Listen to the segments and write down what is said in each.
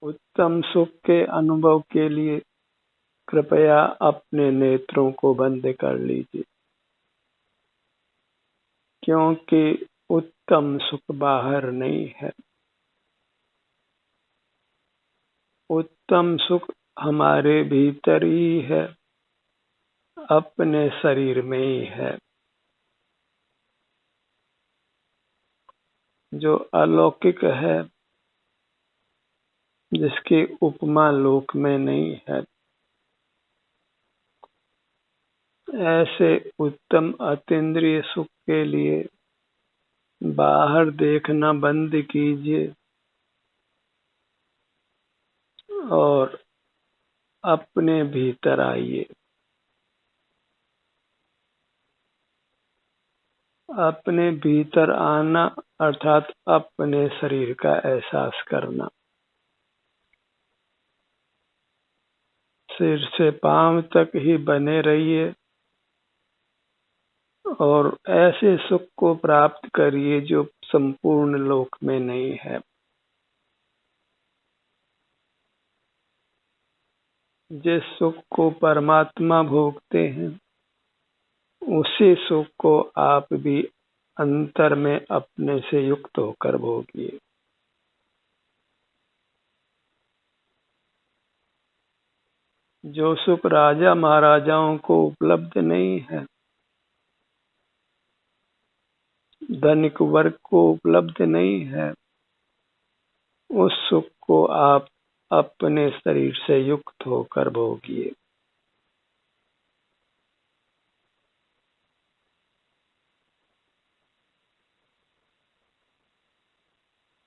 उत्तम सुख के अनुभव के लिए कृपया अपने नेत्रों को बंद कर लीजिए, क्योंकि उत्तम सुख बाहर नहीं है। उत्तम सुख हमारे भीतर ही है, अपने शरीर में ही है, जो अलौकिक है, जिसकी उपमा लोक में नहीं है। ऐसे उत्तम अतीन्द्रिय सुख के लिए बाहर देखना बंद कीजिए और अपने भीतर आइए। अपने भीतर आना अर्थात अपने शरीर का एहसास करना। सिर से पांव तक ही बने रहिए और ऐसे सुख को प्राप्त करिए जो संपूर्ण लोक में नहीं है। जिस सुख को परमात्मा भोगते हैं, उसी सुख को आप भी अंतर में अपने से युक्त होकर भोगिए। जो सुख राजा महाराजाओं को उपलब्ध नहीं है, धनिक वर्ग को उपलब्ध नहीं है, उस सुख को आप अपने शरीर से युक्त होकर भोगिए।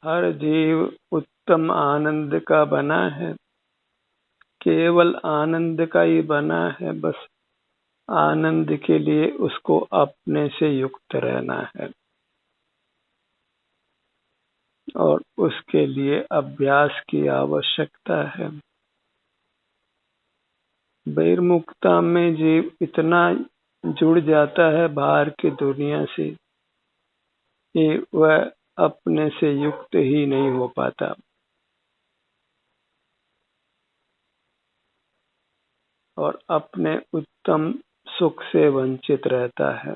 हर जीव उत्तम आनंद का बना है, केवल आनंद का ही बना है। बस आनंद के लिए उसको अपने से युक्त रहना है और उसके लिए अभ्यास की आवश्यकता है। बहिर्मुखता में जीव इतना जुड़ जाता है बाहर की दुनिया से कि वह अपने से युक्त ही नहीं हो पाता और अपने उत्तम सुख से वंचित रहता है।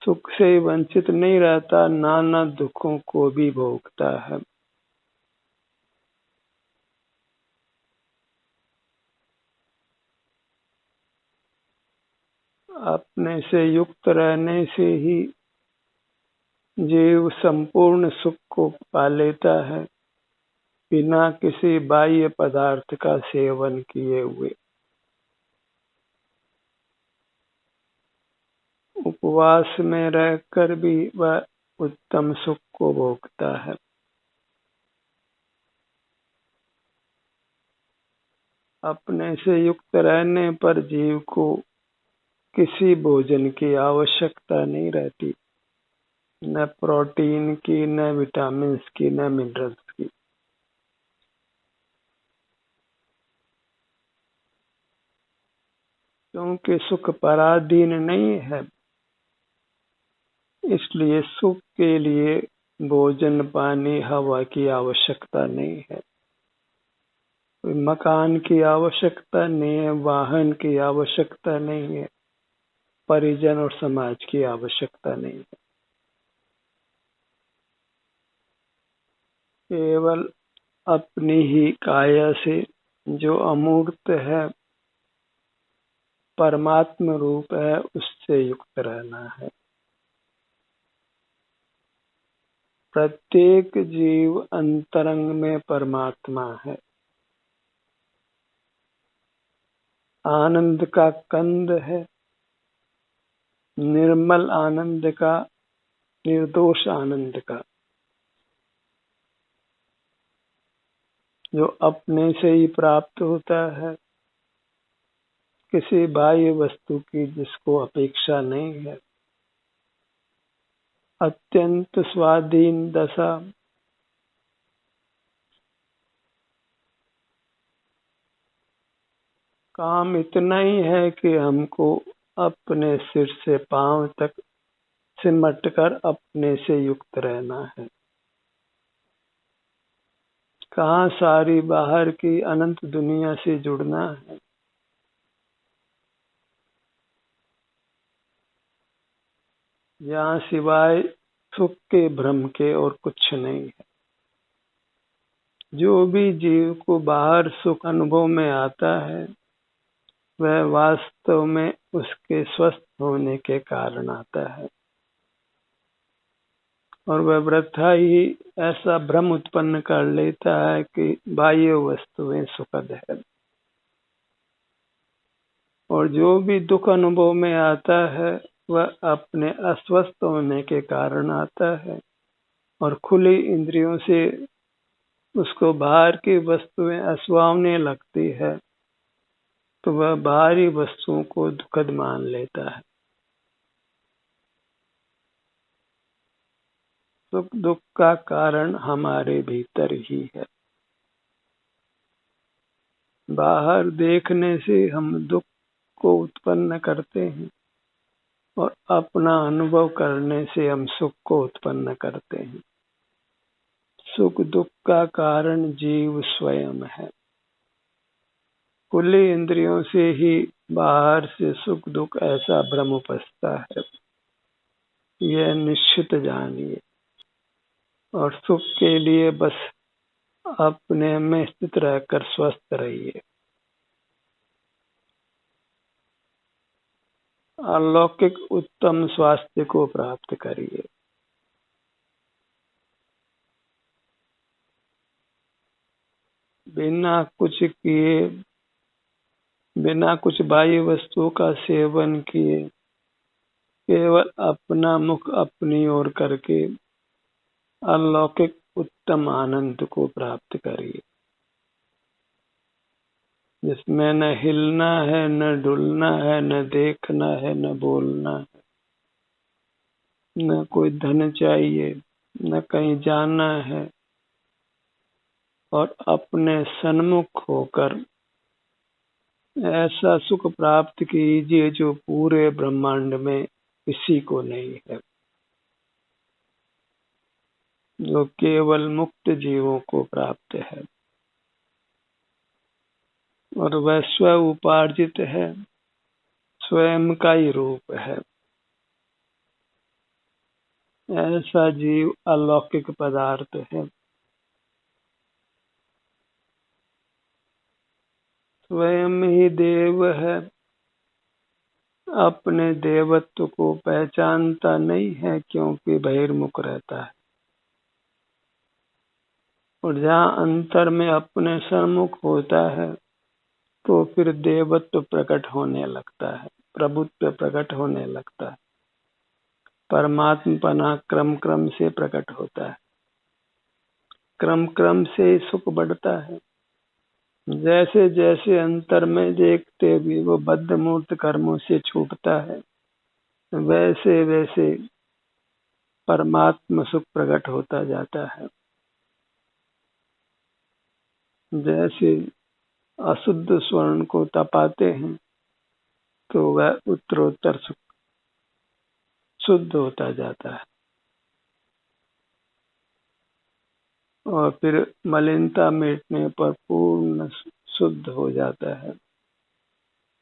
सुख से वंचित नहीं रहता, नाना दुखों को भी भोगता है। अपने से युक्त रहने से ही जीव संपूर्ण सुख को पा लेता है, बिना किसी बाह्य पदार्थ का सेवन किए हुए। उपवास में रहकर भी वह उत्तम सुख को भोगता है। अपने से युक्त रहने पर जीव को किसी भोजन की आवश्यकता नहीं रहती, न प्रोटीन की, न विटामिन्स की, न मिनरल्स की। क्योंकि सुख पराधीन नहीं है, इसलिए सुख के लिए भोजन, पानी, हवा की आवश्यकता नहीं है। कोई मकान की आवश्यकता नहीं है, वाहन की आवश्यकता नहीं है, परिजन और समाज की आवश्यकता नहीं है। केवल अपनी ही काया से, जो अमूर्त है, परमात्म रूप है, उससे युक्त रहना है। प्रत्येक जीव अंतरंग में परमात्मा है। आनंद का कंद है, निर्मल आनंद का, निर्दोष आनंद का, जो अपने से ही प्राप्त होता है, किसी बाह्य वस्तु की जिसको अपेक्षा नहीं है। अत्यंत स्वाधीन दशा। काम इतना ही है कि हमको अपने सिर से पांव तक सिमट कर अपने से युक्त रहना है। कहाँ सारी बाहर की अनंत दुनिया से जुड़ना है। जहाँ सिवाय सुख के भ्रम के और कुछ नहीं है। जो भी जीव को बाहर सुख अनुभव में आता है वह वास्तव में उसके स्वस्थ होने के कारण आता है, और वह वृथा ही ऐसा भ्रम उत्पन्न कर लेता है कि बाह्य वस्तुएं सुखद है। और जो भी दुख अनुभव में आता है वह अपने अस्वस्थ होने के कारण आता है, और खुली इंद्रियों से उसको बाहर की वस्तुएं असुहावने लगती है तो वह बाहरी वस्तुओं को दुखद मान लेता है। सुख दुख का कारण हमारे भीतर ही है। बाहर देखने से हम दुख को उत्पन्न करते हैं और अपना अनुभव करने से हम सुख को उत्पन्न करते हैं। सुख दुख का कारण जीव स्वयं है। खुली इंद्रियों से ही बाहर से सुख दुख ऐसा भ्रम उपजता है, यह निश्चित जानिए। और सुख के लिए बस अपने में स्थित रहकर स्वस्थ रहिए। अलौकिक उत्तम स्वास्थ्य को प्राप्त करिए। बिना कुछ किए, बिना कुछ बाह्य वस्तुओं का सेवन किए, केवल अपना मुख अपनी ओर करके अलौकिक उत्तम आनंद को प्राप्त करिए, जिसमें न हिलना है, न डुलना है, न देखना है, न बोलना है, न कोई धन चाहिए, न कहीं जाना है, और अपने सन्मुख होकर ऐसा सुख प्राप्त कीजिए जो पूरे ब्रह्मांड में किसी को नहीं है, जो केवल मुक्त जीवों को प्राप्त है, और वह स्व उपार्जित है, स्वयं का ही रूप है। ऐसा जीव अलौकिक पदार्थ है। स्वयं ही देव है, अपने देवत्व को पहचानता नहीं है क्योंकि बहिर्मुख रहता है। और जहाँ अंतर में अपने सम्मुख होता है तो फिर देवत्व प्रकट होने लगता है, प्रभुत्व प्रकट होने लगता है, परमात्मपना क्रम क्रम से प्रकट होता है, क्रम क्रम से सुख बढ़ता है। जैसे जैसे अंतर में देखते भी वो बद्ध मूर्त कर्मों से छूटता है, वैसे वैसे परमात्म सुख प्रकट होता जाता है। जैसे अशुद्ध स्वर्ण को तपाते हैं तो वह उत्तरोत्तर शुद्ध होता जाता है, और फिर मलिनता मिटने पर पूर्ण शुद्ध हो जाता है,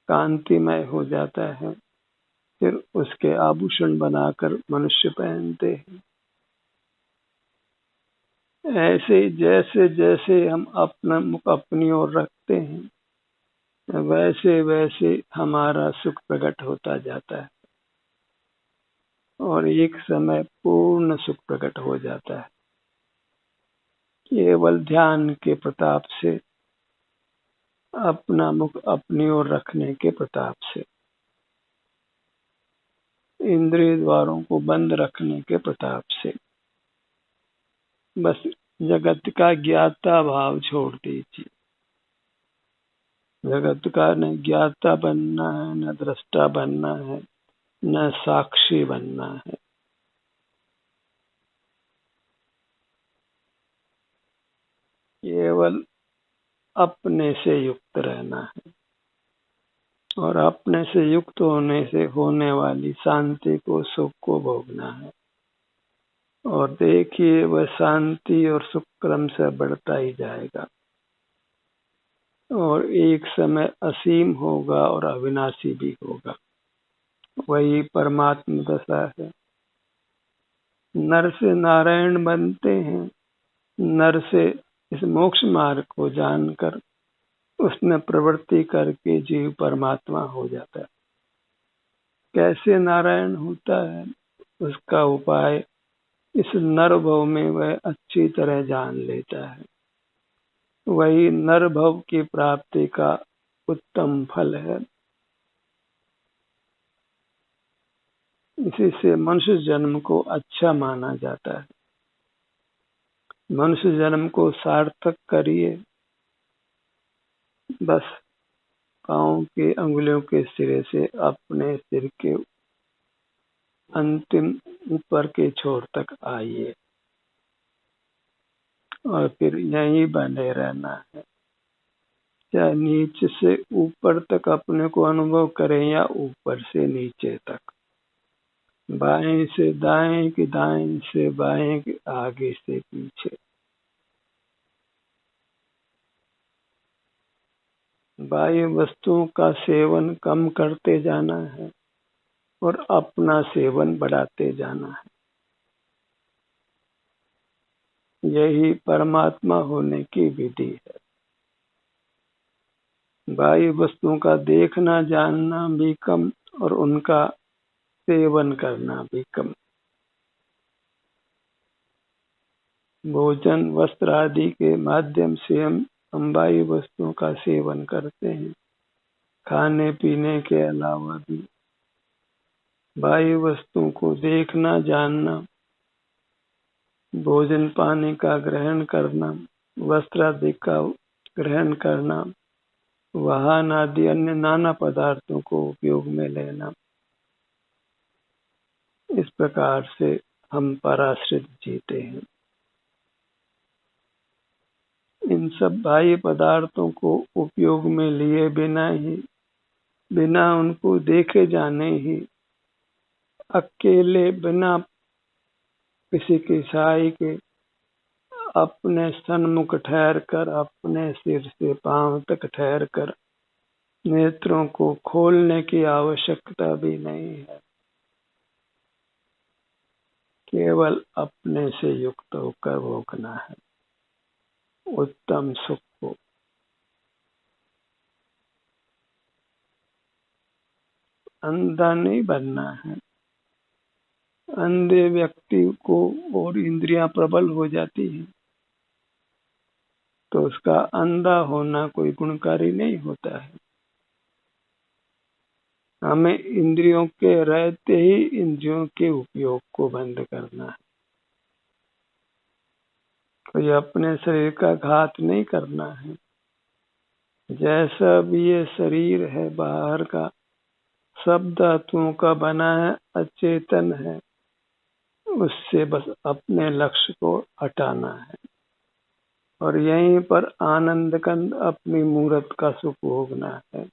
कांतिमय हो जाता है। फिर उसके आभूषण बनाकर मनुष्य पहनते हैं। ऐसे जैसे जैसे हम अपना मुख अपनी ओर रखते हैं वैसे वैसे हमारा सुख प्रकट होता जाता है, और एक समय पूर्ण सुख प्रकट हो जाता है, केवल ध्यान के प्रताप से, अपना मुख अपनी ओर रखने के प्रताप से, इंद्रिय द्वारों को बंद रखने के प्रताप से। बस जगत का ज्ञाता भाव छोड़ दीजिए। जगत का न ज्ञाता बनना है, न दृष्टा बनना है, न साक्षी बनना है। केवल अपने से युक्त रहना है, और अपने से युक्त होने से होने वाली शांति को, सुख को भोगना है। और देखिए वह शांति और सुख क्रम से बढ़ता ही जाएगा और एक समय असीम होगा और अविनाशी भी होगा। वही परमात्मा दशा है। नर से नारायण बनते हैं। नर से इस मोक्ष मार्ग को जानकर उसमें प्रवृत्ति करके जीव परमात्मा हो जाता है। कैसे नारायण होता है उसका उपाय इस नर भव में वह अच्छी तरह जान लेता है। वही नर भव की प्राप्ति का उत्तम फल है। इसी से मनुष्य जन्म को अच्छा माना जाता है। मनुष्य जन्म को सार्थक करिए। बस पांव के अंगुलियों के सिरे से अपने सिर के अंतिम ऊपर के छोर तक आइए और फिर यहीं बने रहना है। चाहे नीचे से ऊपर तक अपने को अनुभव करें या ऊपर से नीचे तक, बाएं से दाएं कि दाएं से बाएं कि आगे से पीछे। बाह्य वस्तुओं का सेवन कम करते जाना है और अपना सेवन बढ़ाते जाना है। यही परमात्मा होने की विधि है। बाह्य वस्तुओं का देखना जानना भी कम और उनका सेवन करना भी कम। भोजन वस्त्र आदि के माध्यम से हम बाह्य वस्तुओं का सेवन करते हैं। खाने पीने के अलावा भी बाह्य वस्तुओं को देखना जानना, भोजन पानी का ग्रहण करना, वस्त्र आदि का ग्रहण करना, वाहन आदि अन्य नाना पदार्थों को उपयोग में लेना, इस प्रकार से हम पराश्रित जीते हैं। इन सब बाह्य पदार्थों को उपयोग में लिए बिना उनको देखे जाने ही अकेले बिना किसी की सहाय के अपने सन्मुख ठहर कर, अपने सिर से पांव तक ठहर कर नेत्रों को खोलने की आवश्यकता भी नहीं है। केवल अपने से युक्त होकर भोगना है उत्तम सुख को। अंधा नहीं बनना है। अंधे व्यक्ति को और इंद्रियां प्रबल हो जाती हैं तो उसका अंधा होना कोई गुणकारी नहीं होता है। हमें इंद्रियों के रहते ही इंद्रियों के उपयोग को बंद करना है। कोई अपने शरीर का घात नहीं करना है। जैसा भी ये शरीर है बाहर का सब धातुओं का बना है, अचेतन है, उससे बस अपने लक्ष्य को हटाना है और यहीं पर आनंद कंद अपनी मूर्त का सुख भोगना है।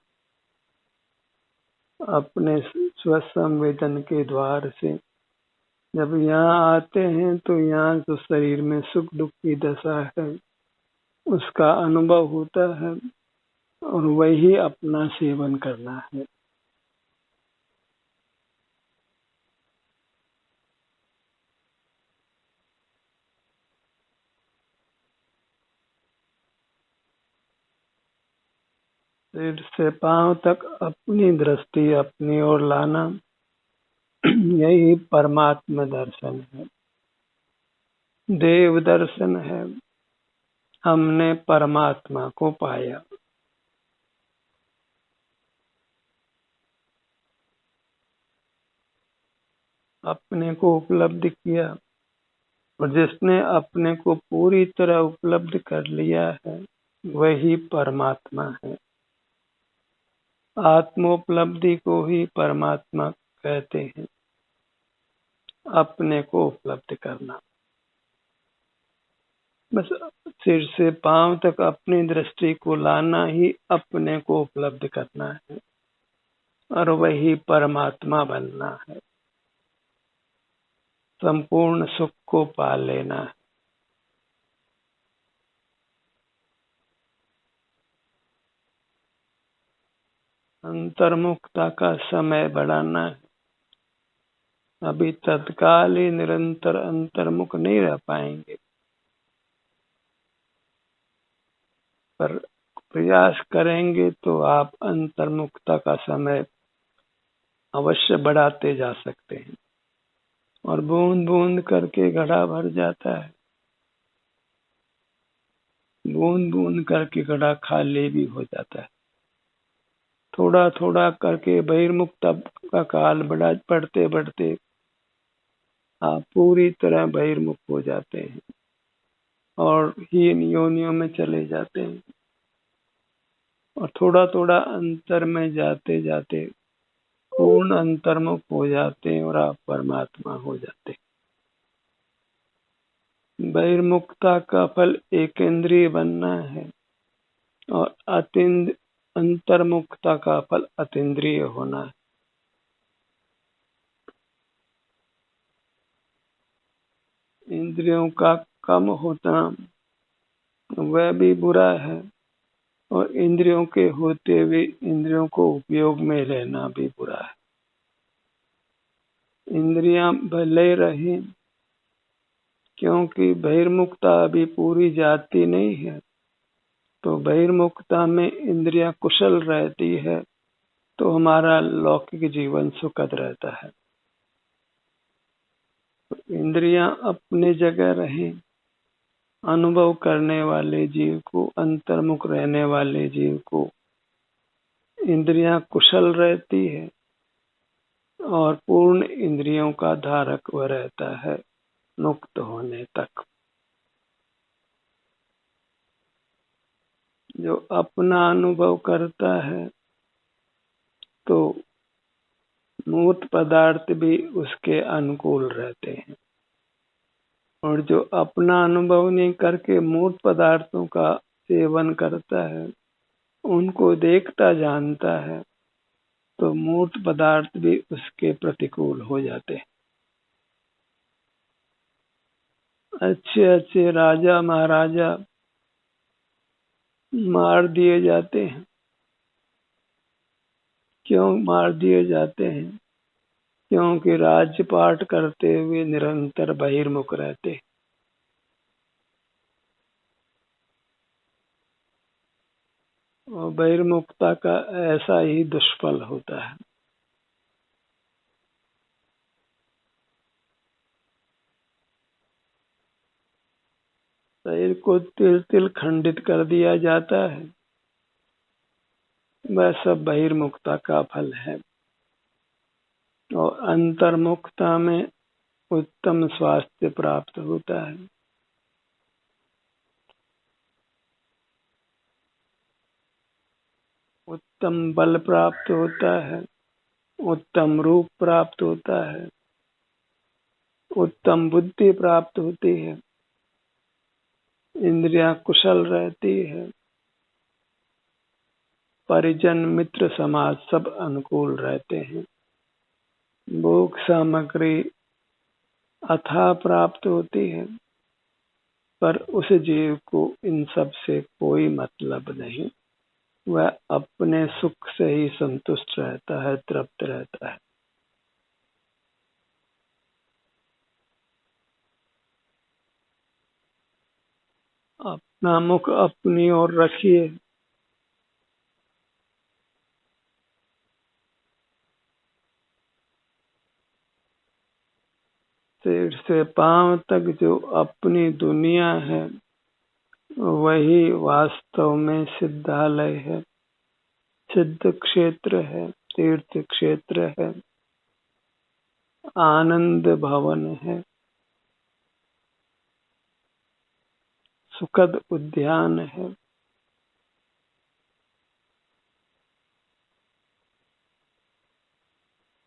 अपने स्वसंवेदन के द्वार से जब यहाँ आते हैं तो यहाँ जो शरीर में सुख दुख की दशा है उसका अनुभव होता है और वही अपना सेवन करना है। सिर से पांव तक अपनी दृष्टि अपनी ओर लाना, यही परमात्मा दर्शन है, देव दर्शन है। हमने परमात्मा को पाया। अपने को उपलब्ध किया और जिसने अपने को पूरी तरह उपलब्ध कर लिया है वही परमात्मा है। आत्मोपलब्धि को ही परमात्मा कहते हैं। अपने को उपलब्ध करना, बस सिर से पांव तक अपनी दृष्टि को लाना ही अपने को उपलब्ध करना है और वही परमात्मा बनना है। संपूर्ण सुख को पा लेना है। अंतर्मुखता का समय बढ़ाना है। अभी तत्काल ही निरंतर अंतर्मुख नहीं रह पाएंगे, पर प्रयास करेंगे तो आप अंतर्मुखता का समय अवश्य बढ़ाते जा सकते हैं। और बूंद बूंद करके घड़ा भर जाता है, बूंद बूंद करके घड़ा खाली भी हो जाता है। थोड़ा थोड़ा करके बहिर्मुखता का काल बढ़ते बढ़ते आप पूरी तरह बहिर्मुख हो जाते हैं और हीन योनियों में चले जाते हैं। और थोड़ा थोड़ा अंतर में जाते जाते पूर्ण अंतर्मुख हो जाते हैं और आप परमात्मा हो जाते हैं। बहिर्मुखता का फल एकेंद्रीय बनना है और अंतर्मुखता का फल अतीन्द्रिय होना है। इंद्रियों का कम होना वह भी बुरा है और इंद्रियों के होते हुए इंद्रियों को उपयोग में लेना भी बुरा है। इंद्रियां भले रहे, क्योंकि बहिर्मुखता अभी पूरी जाती नहीं है, तो बहिर्मुखता में इंद्रियां कुशल रहती है तो हमारा लौकिक जीवन सुखद रहता है। तो इंद्रियां अपने जगह रहें, अनुभव करने वाले जीव को, अंतर्मुख रहने वाले जीव को इंद्रियां कुशल रहती है और पूर्ण इंद्रियों का धारक वह रहता है मुक्त होने तक। जो अपना अनुभव करता है तो मूर्त पदार्थ भी उसके अनुकूल रहते हैं, और जो अपना अनुभव नहीं करके मूर्त पदार्थों का सेवन करता है, उनको देखता जानता है, तो मूर्त पदार्थ भी उसके प्रतिकूल हो जाते हैं। अच्छे अच्छे राजा महाराजा मार दिए जाते हैं। क्यों मार दिए जाते हैं? क्योंकि राज्यपाट करते हुए निरंतर बहिर्मुख रहते हैं। और बहिर्मुखता का ऐसा ही दुष्फल होता है। शरीर को तिल तिल खंडित कर दिया जाता है, वह सब बहिर्मुखता का फल है। और अंतर्मुखता में उत्तम स्वास्थ्य प्राप्त होता है, उत्तम बल प्राप्त होता है, उत्तम रूप प्राप्त होता है, उत्तम बुद्धि प्राप्त होती है, इंद्रियां कुशल रहती है, परिजन मित्र समाज सब अनुकूल रहते हैं, भोग सामग्री अथाह प्राप्त होती है, पर उस जीव को इन सब से कोई मतलब नहीं। वह अपने सुख से ही संतुष्ट रहता है, तृप्त रहता है। अपना मुख अपनी ओर रखिए, सिर से पांव तक जो अपनी दुनिया है वही वास्तव में सिद्धालय है, सिद्ध क्षेत्र है, तीर्थ क्षेत्र है, आनंद भवन है, सुखद उद्यान है।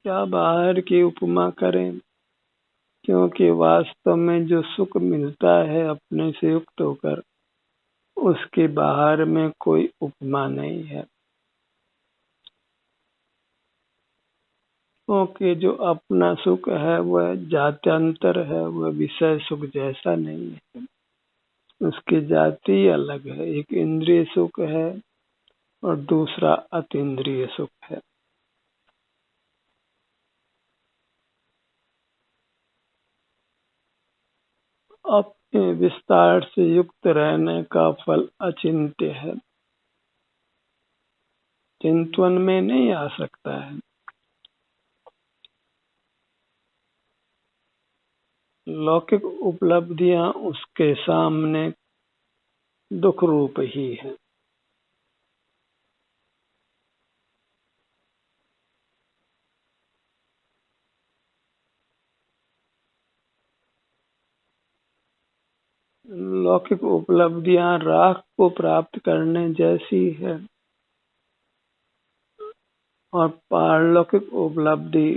क्या बाहर की उपमा करें, क्योंकि वास्तव में जो सुख मिलता है अपने से युक्त होकर, उसके बाहर में कोई उपमा नहीं है। क्योंकि जो अपना सुख है वह जात्यंतर है, वह विषय सुख जैसा नहीं है। उसकी जाति अलग है, एक इंद्रिय सुख है और दूसरा अतीन्द्रिय सुख है। अपने विस्तार से युक्त रहने का फल अचिंत्य है, चिंतन में नहीं आ सकता है। लौकिक उपलब्धियां उसके सामने दुख रूप ही है। लौकिक उपलब्धियां राख को प्राप्त करने जैसी है और पारलौकिक उपलब्धि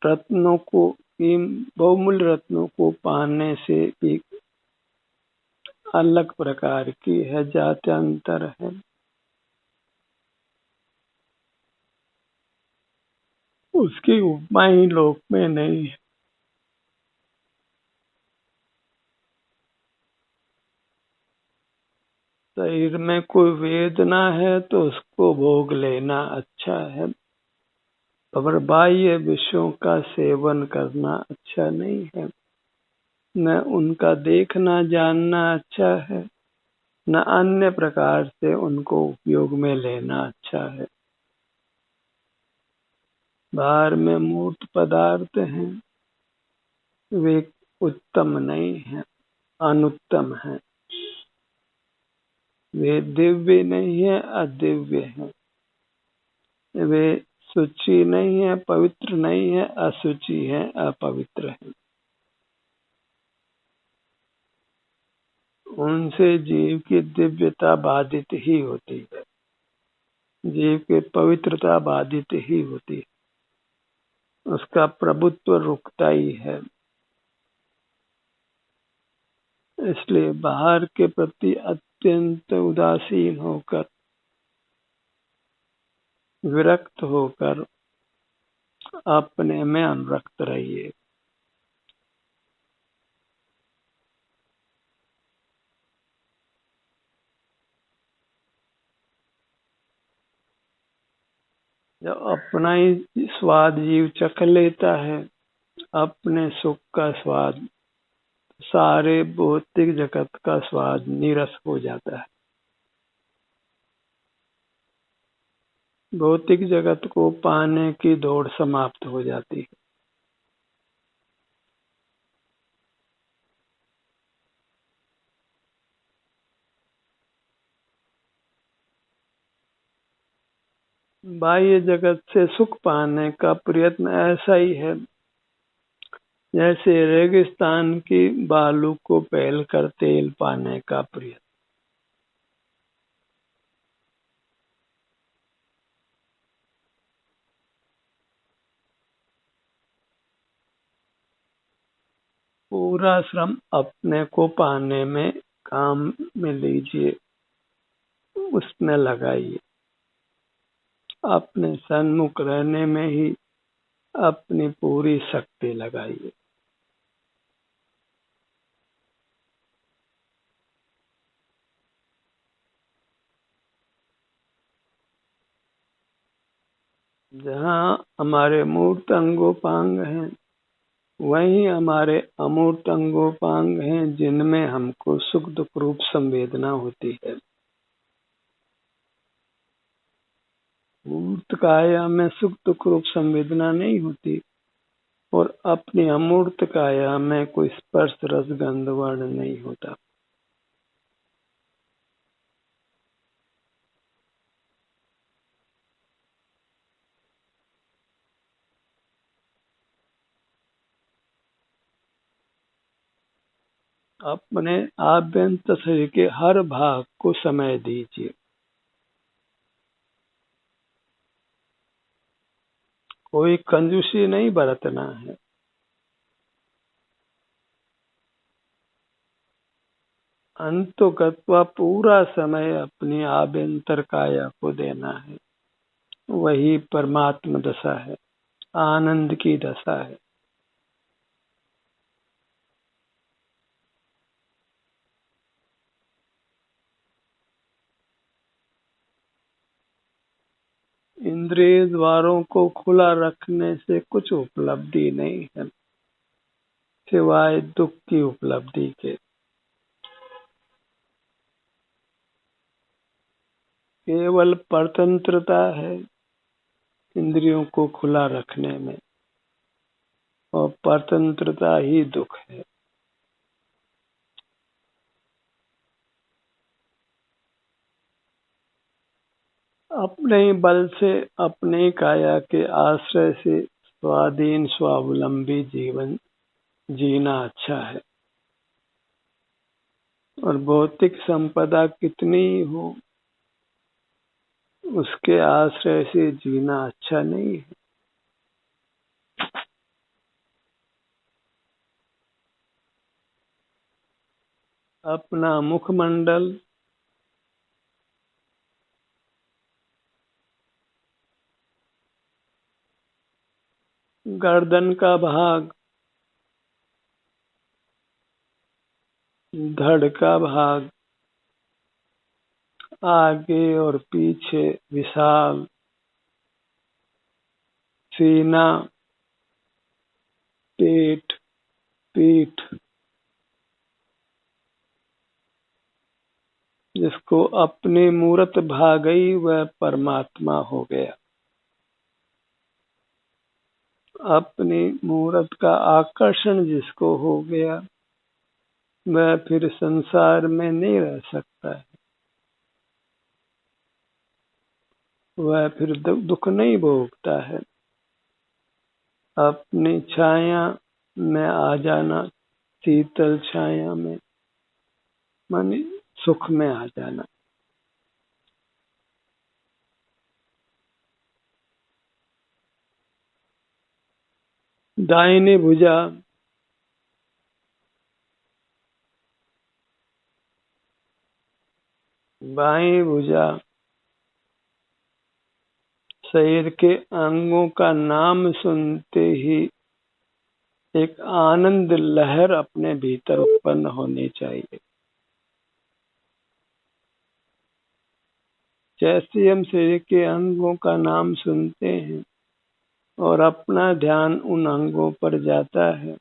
रत्नों को, बहुमूल्य रत्नों को पाने से एक अलग प्रकार की है, जात्यंतर है। उसकी उपमा ही लोक में नहीं है। शरीर में कोई वेदना है तो उसको भोग लेना अच्छा है, पर बाह्य विषयों का सेवन करना अच्छा नहीं है। न उनका देखना जानना अच्छा है, न अन्य प्रकार से उनको उपयोग में लेना अच्छा है। बाहर में मूर्त पदार्थ हैं, वे उत्तम नहीं है, अनुत्तम है। वे दिव्य नहीं है, अदिव्य है। वे शुचि नहीं है, पवित्र नहीं है, अशुचि है, अपवित्र है। उनसे जीव की दिव्यता बाधित ही होती है, जीव की पवित्रता बाधित ही होती है, उसका प्रभुत्व रुकता ही है। इसलिए बाहर के प्रति अत्यंत उदासीन होकर, विरक्त होकर अपने में अनुरक्त रहिए। जब अपना ही स्वाद जीव चख लेता है, अपने सुख का स्वाद, सारे भौतिक जगत का स्वाद नीरस हो जाता है। भौतिक जगत को पाने की दौड़ समाप्त हो जाती है। बाह्य जगत से सुख पाने का प्रयत्न ऐसा ही है जैसे रेगिस्तान की बालू को पहल कर तेल पाने का प्रयत्न। पूरा श्रम अपने को पाने में काम में लीजिए, उसमें लगाइए। अपने सन्मुख रहने में ही अपनी पूरी शक्ति लगाइए। जहाँ हमारे मूर्त अंगोपांग हैं, वहीं हमारे अमूर्त अंगोपांग हैं जिनमें हमको सुख दुख रूप संवेदना होती है। मूर्त काया में सुख दुख रूप संवेदना नहीं होती और अपनी अमूर्त काया में कोई स्पर्श रस गंध वर्ण नहीं होता। अपने आभ्यंतर शरीर के हर भाग को समय दीजिए। कोई कंजूसी नहीं बरतना है। अंतोगत्वा पूरा समय अपनी आभ्यंतर काया को देना है, वही परमात्म दशा है। आनंद की दशा है। इंद्रिय द्वारों को खुला रखने से कुछ उपलब्धि नहीं है सिवाय दुख की उपलब्धि के। केवल परतंत्रता है इंद्रियों को खुला रखने में, और परतंत्रता ही दुख है। अपने ही बल से, अपने काया के आश्रय से स्वाधीन स्वावलंबी जीवन जीना अच्छा है। और भौतिक संपदा कितनी ही हो, उसके आश्रय से जीना अच्छा नहीं है। अपना मुखमंडल, गर्दन का भाग, धड़ का भाग, आगे और पीछे विशाल, सीना, पेट, पीठ, जिसको अपनी मूरत भा गई वह परमात्मा हो गया। अपनी मूरत का आकर्षण जिसको हो गया वह फिर संसार में नहीं रह सकता है, वह फिर दुख नहीं भोगता है। अपनी छाया में आ जाना, शीतल छाया में, माने सुख में आ जाना। दाहिनी भुजा, बाईं भुजा, शरीर के अंगों का नाम सुनते ही एक आनंद लहर अपने भीतर उत्पन्न होनी चाहिए। जैसे हम शरीर के अंगों का नाम सुनते हैं और अपना ध्यान उन अंगों पर जाता है,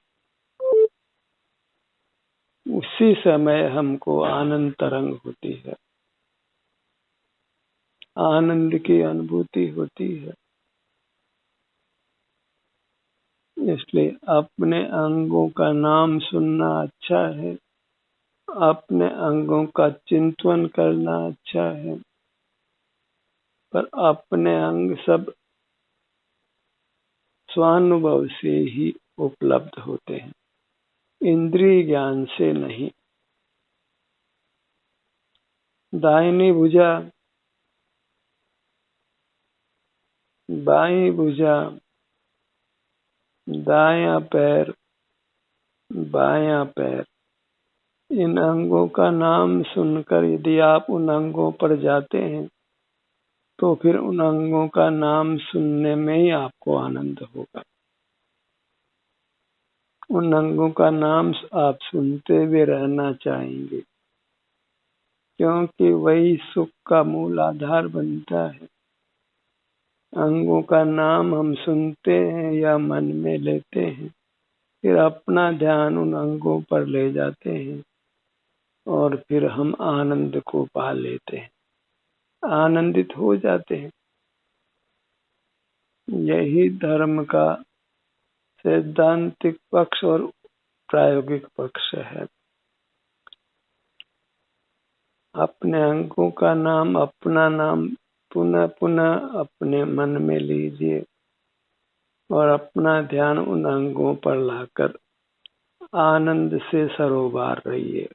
उसी समय हमको आनंद तरंग होती है, आनंद की अनुभूति होती है। इसलिए अपने अंगों का नाम सुनना अच्छा है, अपने अंगों का चिंतन करना अच्छा है, पर अपने अंग सब स्वानुभव से ही उपलब्ध होते हैं, इंद्रिय ज्ञान से नहीं। दाहिनी भुजा, बाईं भुजा, दायां पैर, बायां पैर, इन अंगों का नाम सुनकर यदि आप उन अंगों पर जाते हैं तो फिर उन अंगों का नाम सुनने में ही आपको आनंद होगा। उन अंगों का नाम आप सुनते हुए रहना चाहेंगे, क्योंकि वही सुख का मूल आधार बनता है। अंगों का नाम हम सुनते हैं या मन में लेते हैं, फिर अपना ध्यान उन अंगों पर ले जाते हैं और फिर हम आनंद को पा लेते हैं, आनंदित हो जाते हैं। यही धर्म का सैद्धांतिक पक्ष और प्रायोगिक पक्ष है। अपने अंगों का नाम, अपना नाम पुनः पुनः अपने मन में लीजिए और अपना ध्यान उन अंगों पर लाकर आनंद से सरोबार रहिए,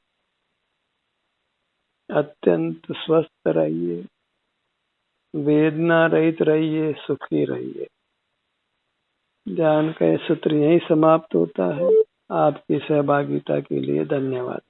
अत्यंत स्वस्थ रहिए, वेदना रहित रहिए, सुखी रहिए। ध्यान का ये सत्र यहीं समाप्त होता है। आपकी सहभागिता के लिए धन्यवाद।